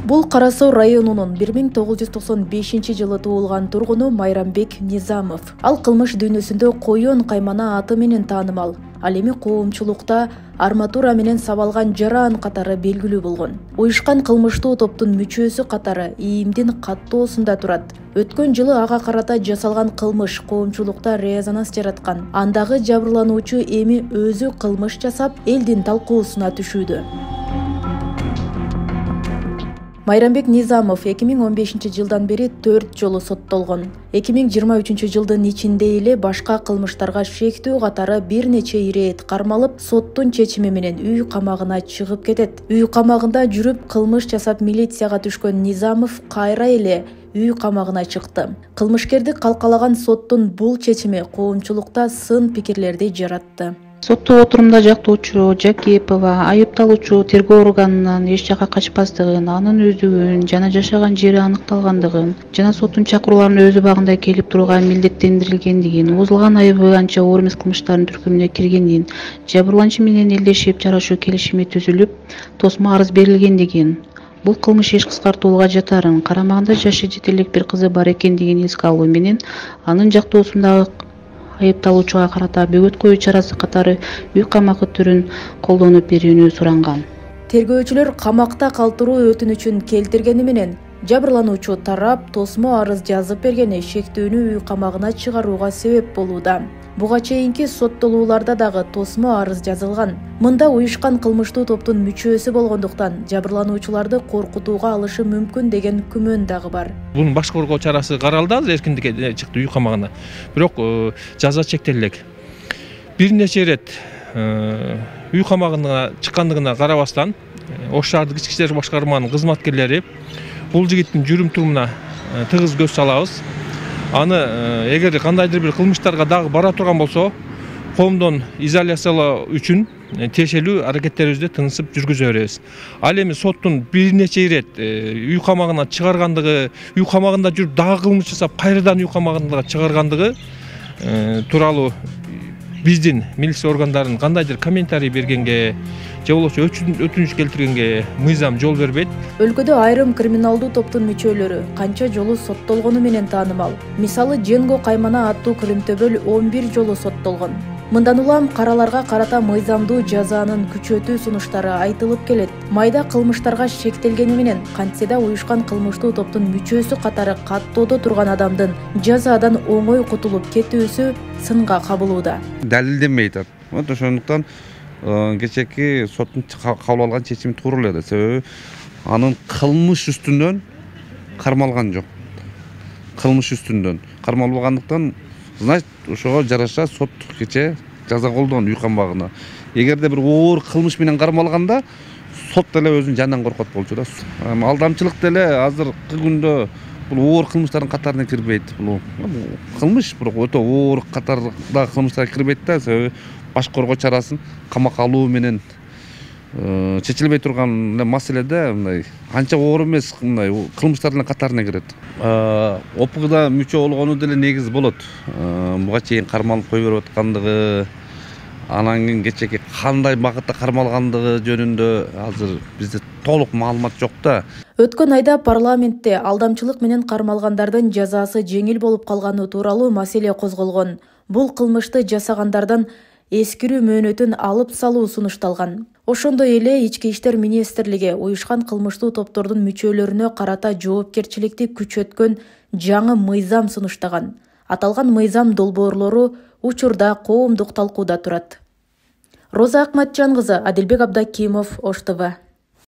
Бул Кара Суу районунун 1995-жылы туулган тургуну Майрамбек Низамов. Ал кылмыш дүйнөсүндө коён каймана аты менен таанымал. Ал эми коомчулукта арматура менен сабалган жаран катары белгилүү болгон. Уюшкан кылмыштуу топтун мүчөсү катары ИИМдин каттоосунда турат. Өткөн жылы ага карата жасалган кылмыш коомчулукта резонанс жараткан. Андагы жабырлануучу эми өзү кылмыш жасап, элдин талкуусуна түшүүдө. Майрамбек Низамов 2015-жылдан бери 4 жолу соттолгон. 2023-жылдын ичинде эле башка кылмыштарга шектүү катары бир нече ирет кармалып, соттун чечими менен үй камагына чыгып кетет. Үй камагында жүрүп кылмыш жасап милицияга түшкөн Низамов кайра эле үй камагына чыкты. Кылмышкерди калкалаган соттун бул чечими коомчулукта сын пикирлерди жаратты. Соттуу отурумда жактоочу Жакепова айыпталуучу тергөө органынан эч жакка качпастыгын, анын өздүгүн жана жашаган жери аныкталгандыгын, жана соттун чакырууларына өз убагында келип турууга милдеттендирилгендигин, узулган айыбы анча оор эмес кылмыштардын түркүмүнө киргендигин, жабырлануучу менен элдешип жарашуу келишими түзүлүп, тосмо арыз берилгендигин, бул кылмыш иш кыскартуулукка жатарын, карамагында жашы жете элек бир кызы бар экендигин эске алуу менен анын жактоосундагы айыпталуучуга карата бөгөт коюу чарасы катары үй камагы түрүн колдонуп берүүнү суранган. Тергөөчүлөр камакта калтыруу өтүнүчүн келтиргени менен жабырлануучу тарап тосмо арыз жазып бергени шектүүнү үй камагына чыгарууга себеп болууда. Буга чейинки соттолууларда дагы тосмо арыз жазылган. Мында уюшкан кылмыштуу топтун мүчөсү болгондуктан жабырлануучуларды коркутууга алышы мүмкүн деген күмөн дагы бар. Бунун баш коргоо чарасы каралды, азыр эркиндикке чыкты үй камагына. Бирок жаза чектелек. Бир нече ирет үй камагына чыккандыгына карабастан, Ош шаардык ички иштер башкарманын кызматкерлери бул жигиттин жүрүм турумуна тыгыз көз салабыз. Аны эгер кандайдыр бир кылмыштарга дагы бара турган болсо, коомдон изоляциялоо үчүн тиешелүү аракеттерибизди тынысып жүргүзө беребиз. Ал эми соттун бир нече ирет үй камагына чыгаргандыгы, үй камагында жүрүп дагы кылмыш жасап, кайрадан үй камагына чыгаргандыгы тууралуу биздин милиция органдарынын кандайдыр комментарий бергенге же болбосо өтүнүч келтиргенге мыйзам жол бербейт. Өлкөдө айрым криминалдуу топтун мүчөлөрү канча жолу соттолгону менен таанымал. Мисалы, Женго Каймана аттуу кылымтөбөл 11 жолу соттолгон. Мындан улам караларга карата мыйзамдуу жазанын күчөтүү сунуштары айтылып келет. Майда кылмыштарга шектелгени менен кантсе да уюшкан кылмыштуу топтун мүчөсү катары каттоодо турган адамдын жазадан оңой кутулуп кетүүсү сынга кабылууда. Далилденбейт. Ошондуктан кечээки соттун кабыл алган чечими туура эле. Себеби анын кылмыш үстүнөн кармалган жок. Кылмыш үстүнөн кармалбагандыктан, значит, ошого жараша сот кечээ жаза колдогон үй камагына. Эгерде бир оор кылмыш менен кармалганда, сот деле өзүнүн жанынан коркот болчу да. Алдамчылык деле азыркы күндө бул оор кылмыштардын катарына кирбейт. Бул кылмыш, бирок өтө оор катардагы кылмыштарга кирбейт да. Себеби баш коргоо чарасын камакка алуу менен чечилбей турган маселеде мындай анча оор эмес мындай кылмыштардын катарына кирет. ОПГда мүчө болгону деле негиз болот. Буга чейин кармалып кой берип аткандыгы, анан кийин кечээки кандай багытта кармалгандыгы жөнүндө азыр бизде толук маалымат жок да. Өткөн айда парламентте алдамчылык менен кармалгандардын жазасы жеңил болуп калганы тууралуу маселе козголгон. Бул кылмышты жасагандардан эскирүү мөөнөтүн алып салуу сунушталган. Ошондой эле Ички иштер министрлиги уюшкан кылмыштуу топтордун мүчөлөрүнө карата жоопкерчиликти күчөткөн жаңы мыйзам сунуштаган. Аталган мыйзам долбоорлору учурда коомдук талкууда турат. Роза Акматжан кызы, Адилбек Абдакимов, Ош ТВ.